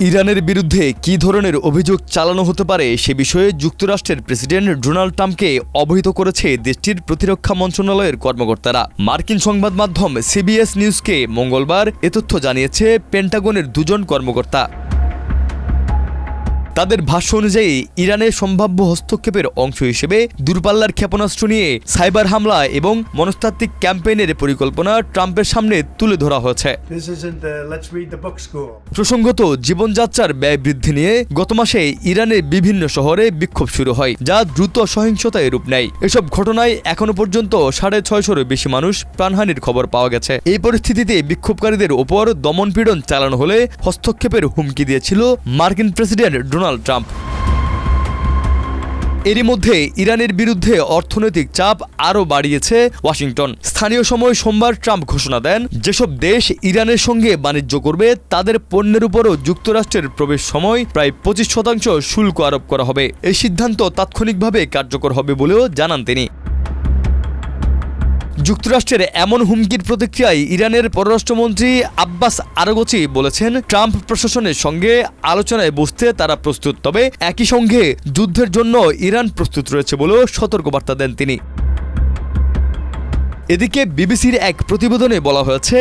ইরানের বিরুদ্ধে কী ধরনের অভিযোগ চালানো হতে পারে সে বিষয়ে যুক্তরাষ্ট্রের প্রেসিডেন্ট ডোনাল্ড ট্রাম্পকে অবহিত করেছে দেশটির প্রতিরক্ষা মন্ত্রণালয়ের কর্মকর্তারা। মার্কিন সংবাদ মাধ্যম সিবিএস নিউজকে মঙ্গলবার এ তথ্য জানিয়েছে পেন্টাগনের দুজন কর্মকর্তা। তাদের ভাষ্য অনুযায়ী ইরানের সম্ভাব্য হস্তক্ষেপের অংশ হিসেবে দূরপাল্লার ক্ষেপণাস্ত্র নিয়ে সাইবার হামলা এবং মনস্তাত্ত্বিক ক্যাম্পেইনের পরিকল্পনা ট্রাম্পের সামনে তুলে ধরা হয়েছে। প্রসঙ্গত, জীবনযাত্রার ব্যয় বৃদ্ধি নিয়ে গত মাসে ইরানের বিভিন্ন শহরে বিক্ষোভ শুরু হয়, যা দ্রুত সহিংসতায় রূপ নেয়। এসব ঘটনায় এখনো পর্যন্ত 650-এরও বেশি মানুষ প্রাণহানির খবর পাওয়া গেছে। এই পরিস্থিতিতে বিক্ষোভকারীদের ওপর দমনপীড়ন চালানো হলে হস্তক্ষেপের হুমকি দিয়েছিল মার্কিন প্রেসিডেন্ট ডোনাল্ড ট্রাম্প। এরই মধ্যে ইরানের বিরুদ্ধে অর্থনৈতিক চাপ আরও বাড়িয়েছে ওয়াশিংটন। স্থানীয় সময় সোমবার ট্রাম্প ঘোষণা দেন, যেসব দেশ ইরানের সঙ্গে বাণিজ্য করবে তাদের পণ্যের উপরও যুক্তরাষ্ট্রের প্রবেশ সময় প্রায় 25% শুল্ক আরোপ করা হবে। এই সিদ্ধান্ত তাৎক্ষণিকভাবে কার্যকর হবে বলেও জানান তিনি। যুক্তরাষ্ট্রের এমন হুমকির প্রতিক্রিয়ায় ইরানের পররাষ্ট্রমন্ত্রী আব্বাস আরাগচি বলেছেন, ট্রাম্প প্রশাসনের সঙ্গে আলোচনায় বসতে তারা প্রস্তুত, তবে একই সঙ্গে যুদ্ধের জন্য ইরান প্রস্তুত রয়েছে বলেও সতর্কবার্তা দেন তিনি। এদিকে বিবিসির এক প্রতিবেদনে বলা হয়েছে,